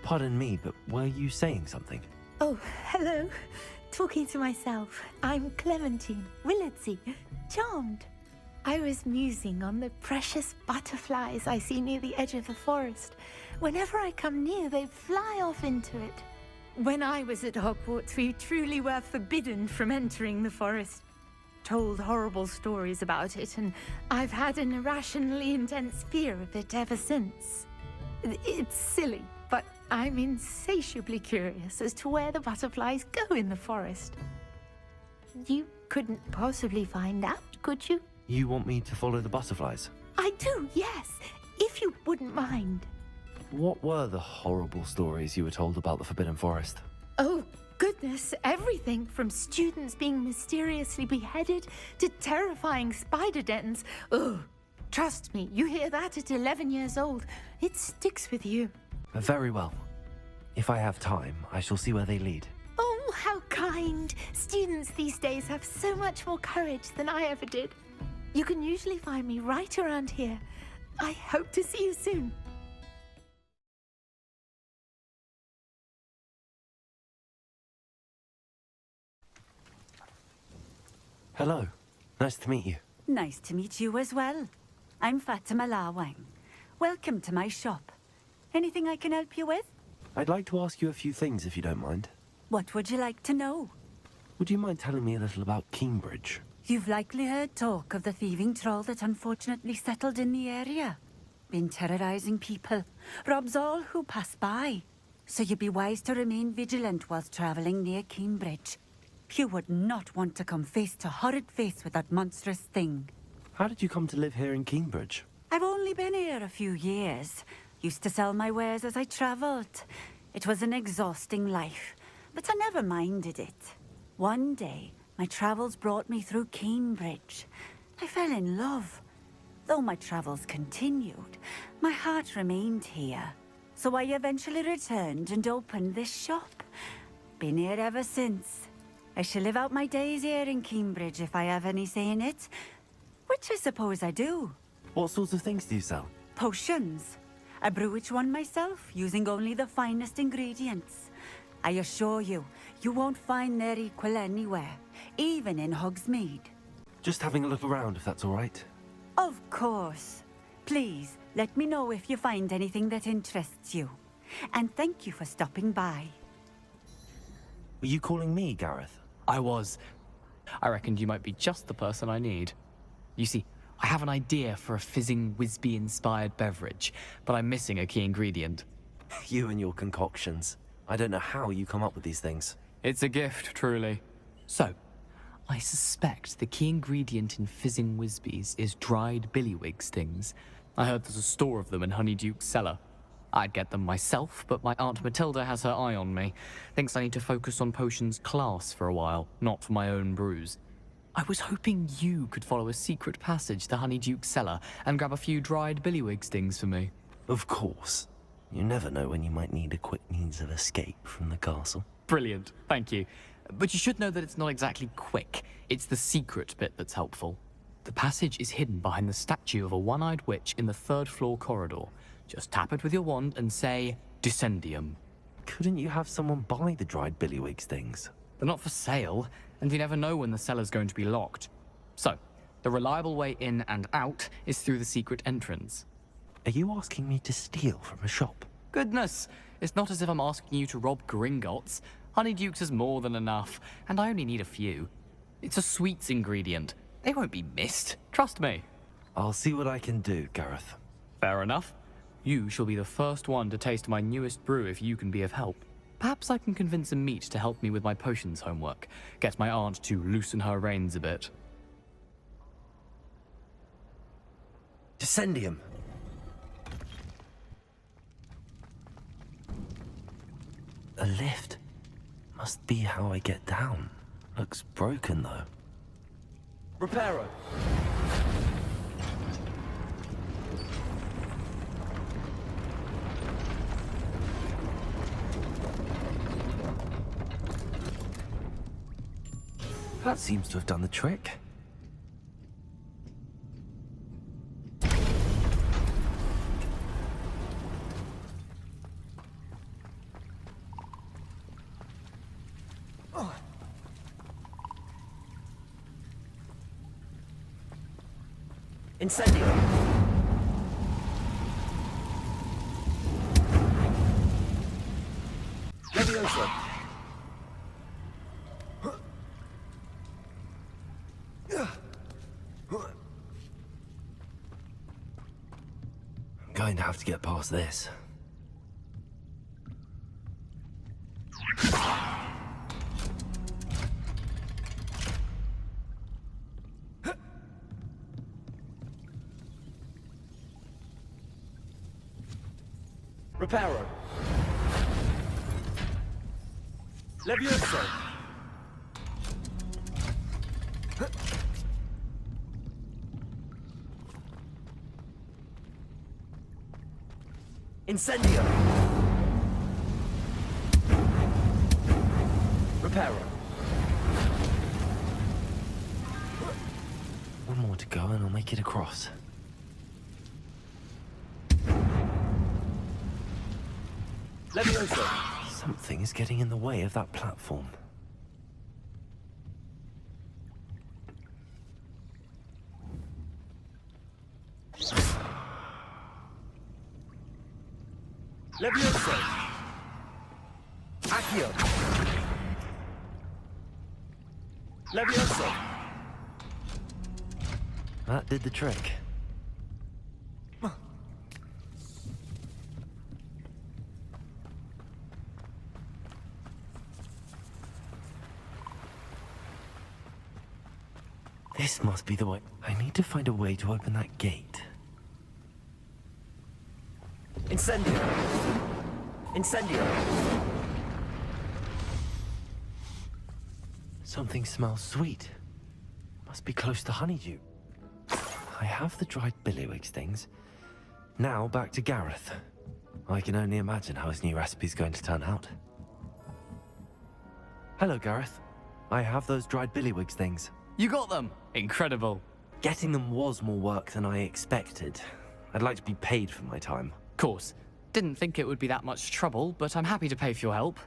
Pardon me, but were you saying something? Oh, hello. Talking to myself. I'm Clementine Willardsey. Charmed. I was musing on the precious butterflies I see near the edge of the forest. Whenever I come near, they fly off into it. When I was at Hogwarts, we truly were forbidden from entering the forest. Told horrible stories about it, and I've had an irrationally intense fear of it ever since. It's silly, but I'm insatiably curious as to where the butterflies go in the forest. You couldn't possibly find out, could you? You want me to follow the butterflies? I do, yes, if you wouldn't mind. What were the horrible stories you were told about the Forbidden Forest? Oh, goodness, everything from students being mysteriously beheaded to terrifying spider dens. Ugh, trust me, you hear that at 11 years old, it sticks with you. Very well. If I have time, I shall see where they lead. Oh, how kind. Students these days have so much more courage than I ever did. You can usually find me right around here. I hope to see you soon. Hello. Nice to meet you. Nice to meet you as well. I'm Fatima Lawang. Welcome to my shop. Anything I can help you with? I'd like to ask you a few things if you don't mind. What would you like to know? Would you mind telling me a little about Cambridge? You've likely heard talk of the thieving troll that unfortunately settled in the area. Been terrorizing people, robs all who pass by. So you'd be wise to remain vigilant whilst traveling near Cambridge. You would not want to come face to horrid face with that monstrous thing. How did you come to live here in Cambridge? I've only been here a few years. Used to sell my wares as I traveled. It was an exhausting life, but I never minded it. One day, my travels brought me through Cambridge. I fell in love. Though my travels continued, my heart remained here. So I eventually returned and opened this shop. Been here ever since. I shall live out my days here in Cambridge if I have any say in it. Which I suppose I do. What sorts of things do you sell? Potions. I brew each one myself, using only the finest ingredients. I assure you, you won't find their equal anywhere, even in Hogsmeade. Just having a look around, if that's all right. Of course. Please, let me know if you find anything that interests you. And thank you for stopping by. Were you calling me, Gareth? I was. I reckoned you might be just the person I need. You see, I have an idea for a fizzing Whizbee-inspired beverage, but I'm missing a key ingredient. You and your concoctions. I don't know how you come up with these things. It's a gift, truly. So, I suspect the key ingredient in fizzing Whizbees is dried billywig stings. I heard there's a store of them in Honeyduke's cellar. I'd get them myself, but my Aunt Matilda has her eye on me. Thinks I need to focus on potions class for a while, not for my own brews. I was hoping you could follow a secret passage to Honeyduke's cellar and grab a few dried billywig stings for me. Of course. You never know when you might need a quick means of escape from the castle. Brilliant, thank you. But you should know that it's not exactly quick. It's the secret bit that's helpful. The passage is hidden behind the statue of a one-eyed witch in the third-floor corridor. Just tap it with your wand and say, Descendium. Couldn't you have someone buy the dried billywig stings? They're not for sale, and you never know when the cellar's going to be locked. So, the reliable way in and out is through the secret entrance. Are you asking me to steal from a shop? Goodness, it's not as if I'm asking you to rob Gringotts. Honeyduke's is more than enough, and I only need a few. It's a sweets ingredient. They won't be missed, trust me. I'll see what I can do, Gareth. Fair enough. You shall be the first one to taste my newest brew if you can be of help. Perhaps I can convince a meat to help me with my potions homework. Get my aunt to loosen her reins a bit. Descendium! A lift. Must be how I get down. Looks broken, though. Reparo! That seems to have done the trick. Incendio! Levioso! I'm going to have to get past this. Reparo. Levioso. Incendio. Reparo. One more to go and I'll make it across. Levioso. Something is getting in the way of that platform. Levioso. Accio. Levioso. That did the trick. This must be the way. I need to find a way to open that gate. Incendio! Incendio! Something smells sweet. Must be close to honeydew. I have the dried billywigs things. Now back to Gareth. I can only imagine how his new recipe's going to turn out. Hello, Gareth. I have those dried billywigs things. You got them! Incredible. Getting them was more work than I expected. I'd like to be paid for my time. Course. Didn't think it would be that much trouble, but I'm happy to pay for your help.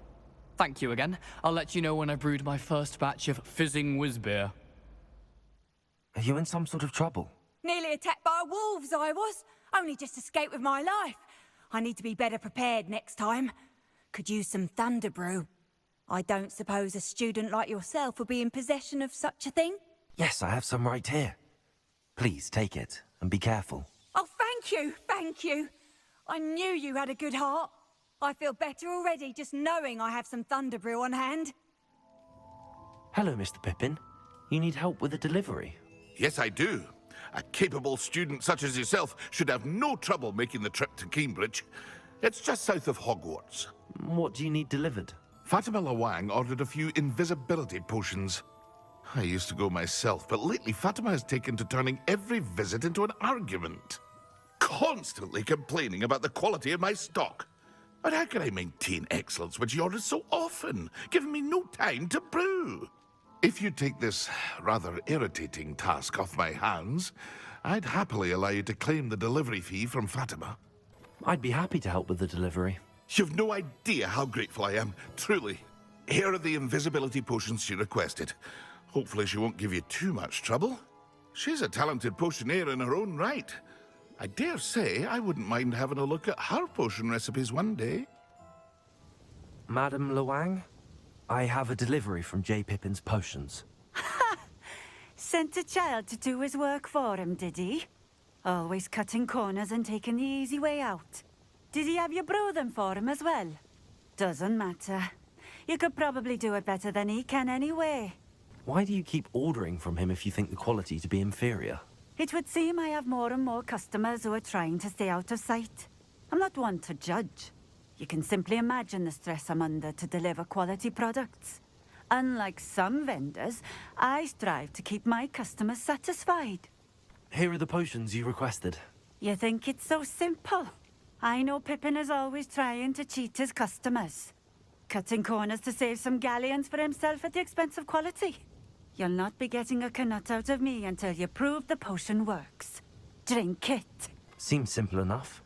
Thank you again. I'll let you know when I brewed my first batch of fizzing whizbeer. Are you in some sort of trouble? Nearly attacked by wolves, I was. Only just escaped with my life. I need to be better prepared next time. Could use some thunder brew. I don't suppose a student like yourself would be in possession of such a thing? Yes, I have some right here. Please take it, and be careful. Oh, thank you, thank you. I knew you had a good heart. I feel better already just knowing I have some thunder brew on hand. Hello, Mr. Pippin. You need help with a delivery? Yes, I do. A capable student such as yourself should have no trouble making the trip to Cambridge. It's just south of Hogwarts. What do you need delivered? Fatima Lawang ordered a few invisibility potions. I used to go myself, but lately Fatima has taken to turning every visit into an argument. Constantly complaining about the quality of my stock. But how can I maintain excellence when she orders so often, giving me no time to brew? If you take this rather irritating task off my hands, I'd happily allow you to claim the delivery fee from Fatima. I'd be happy to help with the delivery. You've no idea how grateful I am, truly. Here are the invisibility potions she requested. Hopefully she won't give you too much trouble. She's a talented potioneer in her own right. I dare say I wouldn't mind having a look at her potion recipes one day. Madam Lawang, I have a delivery from J. Pippin's Potions. Sent a child to do his work for him, did he? Always cutting corners and taking the easy way out. Did he have you brew them for him as well? Doesn't matter. You could probably do it better than he can anyway. Why do you keep ordering from him if you think the quality to be inferior? It would seem I have more and more customers who are trying to stay out of sight. I'm not one to judge. You can simply imagine the stress I'm under to deliver quality products. Unlike some vendors, I strive to keep my customers satisfied. Here are the potions you requested. You think it's so simple? I know Pippin is always trying to cheat his customers. Cutting corners to save some galleons for himself at the expense of quality. You'll not be getting a canut out of me until you prove the potion works. Drink it. Seems simple enough.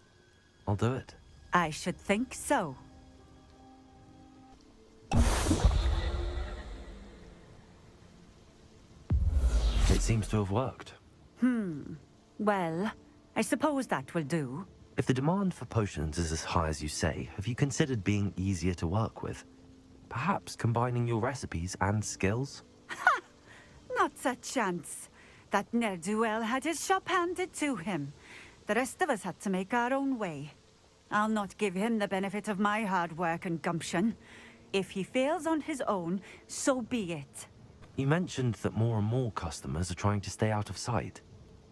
I'll do it. I should think so. It seems to have worked. Well, I suppose that will do. If the demand for potions is as high as you say, have you considered being easier to work with? Perhaps combining your recipes and skills? Not a chance. That ne'er-do-well had his shop handed to him. The rest of us had to make our own way. I'll not give him the benefit of my hard work and gumption. If he fails on his own, so be it. You mentioned that more and more customers are trying to stay out of sight.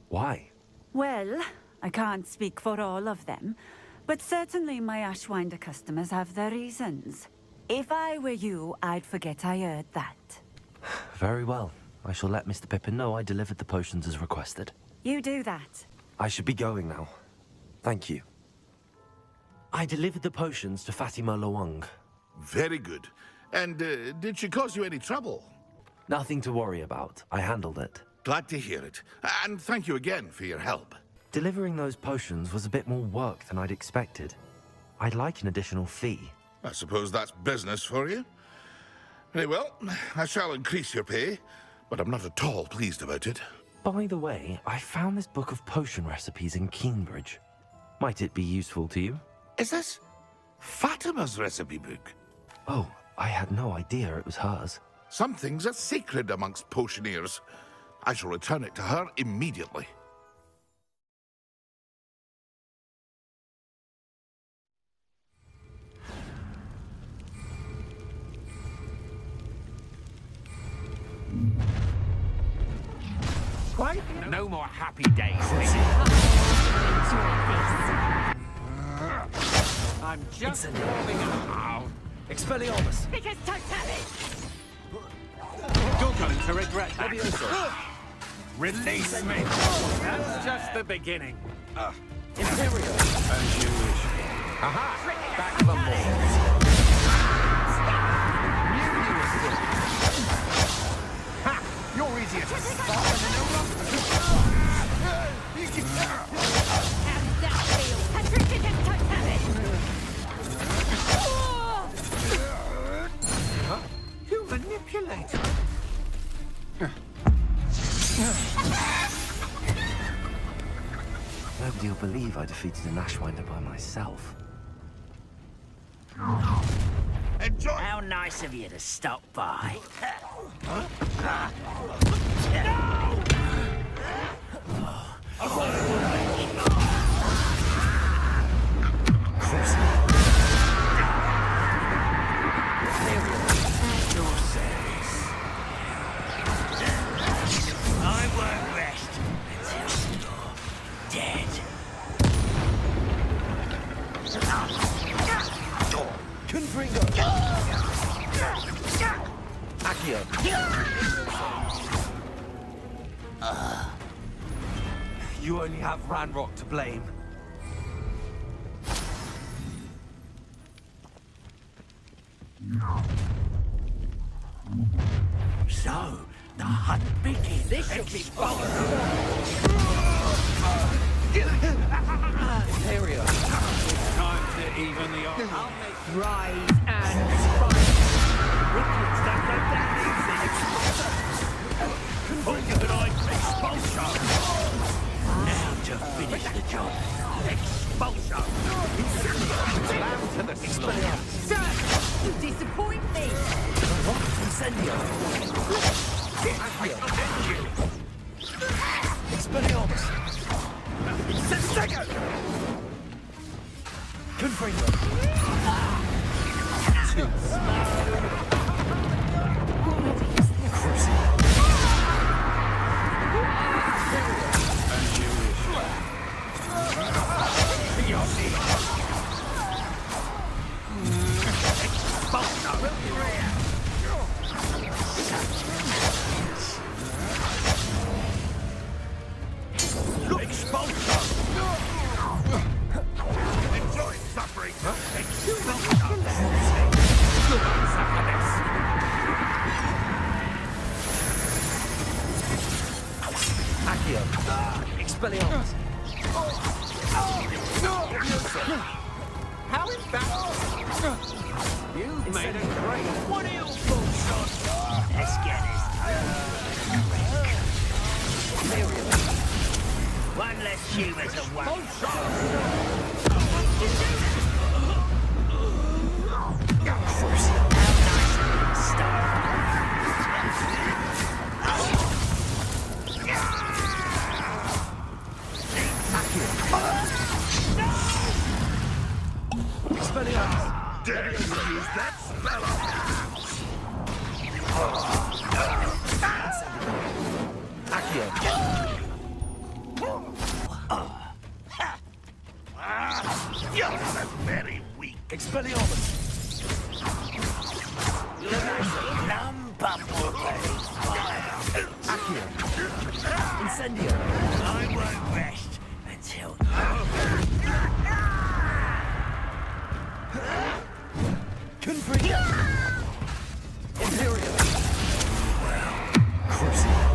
Why? Well, I can't speak for all of them, but certainly my Ashwinder customers have their reasons. If I were you, I'd forget I heard that. Very well. I shall let Mr. Pippin know I delivered the potions as requested. You do that. I should be going now. Thank you. I delivered the potions to Fatima Lawang. Very good. And did she cause you any trouble? Nothing to worry about. I handled it. Glad to hear it. And thank you again for your help. Delivering those potions was a bit more work than I'd expected. I'd like an additional fee. I suppose that's business for you. Very well, I shall increase your pay, but I'm not at all pleased about it. By the way, I found this book of potion recipes in Keenbridge. Might it be useful to you? Is this Fatima's recipe book? Oh, I had no idea it was hers. Some things are sacred amongst potioneers. I shall return it to her immediately. Quite no more happy days. I'm just warming up. Expelliarmus! Because totalis! You're going to regret that. Release me! That's just the beginning. Imperial! As you wish. Aha! Back for more. Ha! You're easier to stop than a How does that feel? Patricitus totalis! You manipulator! Nobody will believe I defeated an Ashwinder by myself. Enjoy! How nice of you to stop by. At your service. I won't rest until you're dead. Confringo! Accio! You only have Ranrock to blame. So, the hunt begins. This should be fun. Imperial! time to even the odds. I'll make rise and spite. Rickets don't go down easy. Expulsion. Now to finish the job. Expulsion. Slam to the slope. Sir, you disappoint me! Incendio! Expelliarmus! Sensego. Confringo! Enjoy suffering! Accio! Expelliarmus! How is that? You've made a great one-heel bullshot. Let's get this. One less human to worry. Dare you use that spell? You're so very weak. Expelliarmus! Numb bumblebee fire. Accio! Incendio! I won't rest until... Confringo! Imperial! Crucible!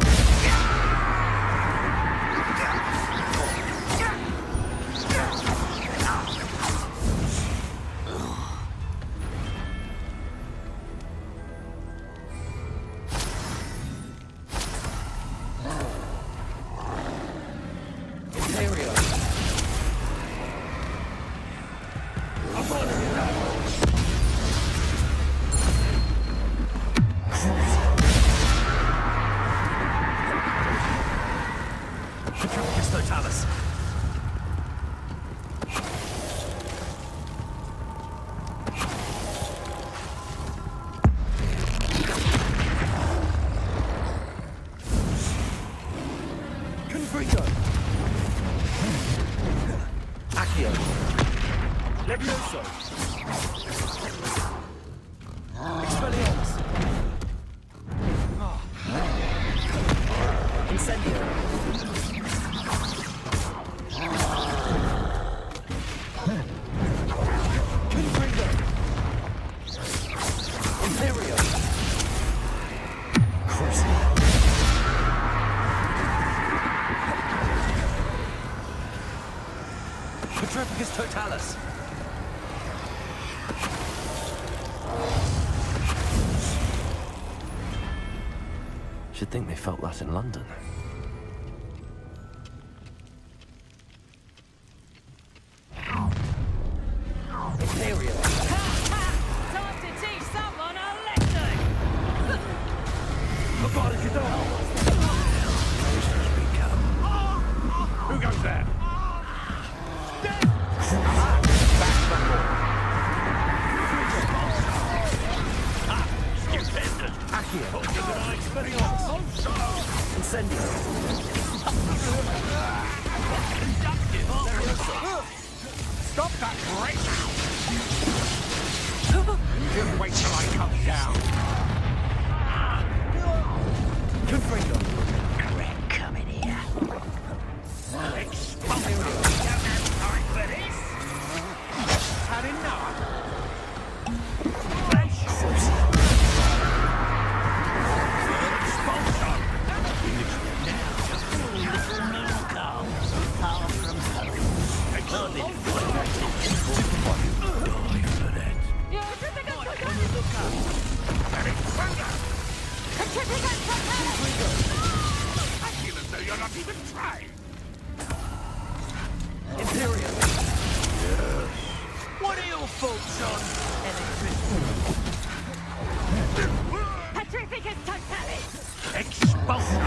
Totalis. Confringo. Accio. Levioso. Expelliarmus. Incendio. Confringo. Imperial. Crucible. Petrificus Totalis. Should think they felt that in London. Imperial. Time to teach someone a lesson! Who goes there? Stupendous! Incendio. Stop that race! Just wait till I come down. Confringo. Correct, come in here. Expulsion! Don't have time for this! Had enough? I feel as though you're not even trying. Imperial. What are your thoughts on electricity? Petrificus Totalis! Expulsion!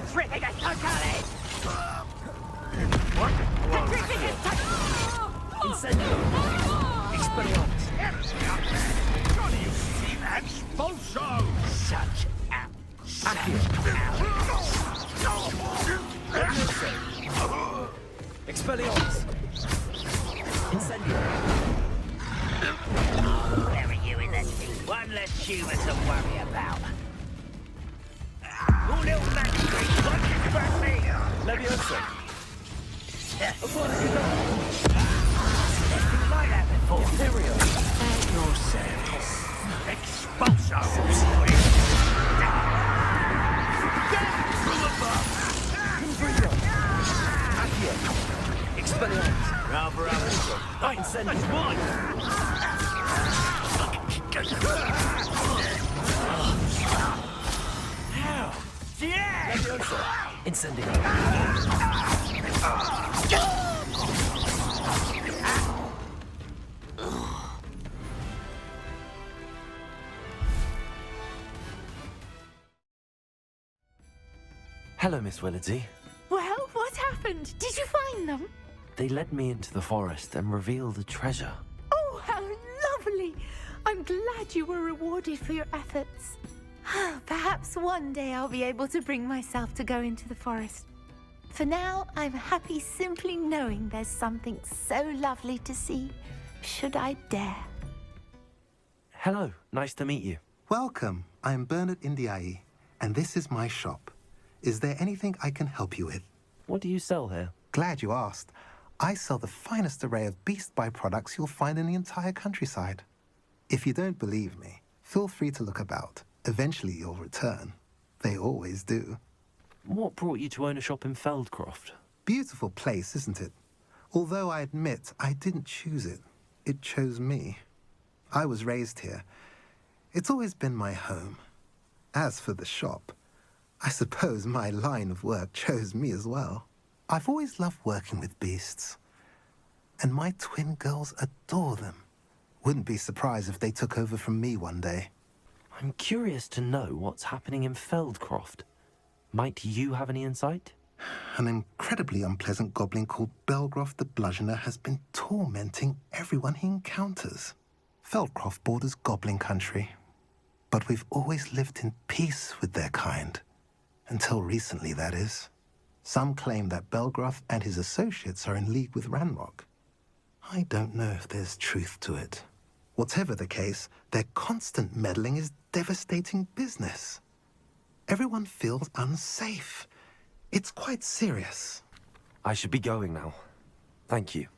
Petrificus Totalis! What? Petrificus Totalis! Incendio. Expelliarmus. Johnny, you see that? Expulsion! Such Expelliarmus. Incendio. Where are you in the team? One less human to worry about. Oh, little magic, what you burn me? Levioso. Nothing like that before. Imperial. At your service. Expulsion! Confringo. Accio. Expelliarmus. Rather Incendio. That's mine! Leviosa! Incendio! Hello, Miss Willitsy. Well, what happened? Did you find them? They led me into the forest and revealed a treasure. Oh, how lovely! I'm glad you were rewarded for your efforts. Perhaps one day I'll be able to bring myself to go into the forest. For now, I'm happy simply knowing there's something so lovely to see, should I dare. Hello, nice to meet you. Welcome. I'm Bernard Indiai, and this is my shop. Is there anything I can help you with? What do you sell here? Glad you asked. I sell the finest array of beast byproducts you'll find in the entire countryside. If you don't believe me, feel free to look about. Eventually you'll return. They always do. What brought you to own a shop in Feldcroft? Beautiful place, isn't it? Although I admit I didn't choose it. It chose me. I was raised here. It's always been my home. As for the shop, I suppose my line of work chose me as well. I've always loved working with beasts. And my twin girls adore them. Wouldn't be surprised if they took over from me one day. I'm curious to know what's happening in Feldcroft. Might you have any insight? An incredibly unpleasant goblin called Belgroth the Bludgeoner has been tormenting everyone he encounters. Feldcroft borders goblin country. But we've always lived in peace with their kind. Until recently, that is. Some claim that Belgroth and his associates are in league with Ranrock. I don't know if there's truth to it. Whatever the case, their constant meddling is devastating business. Everyone feels unsafe. It's quite serious. I should be going now. Thank you.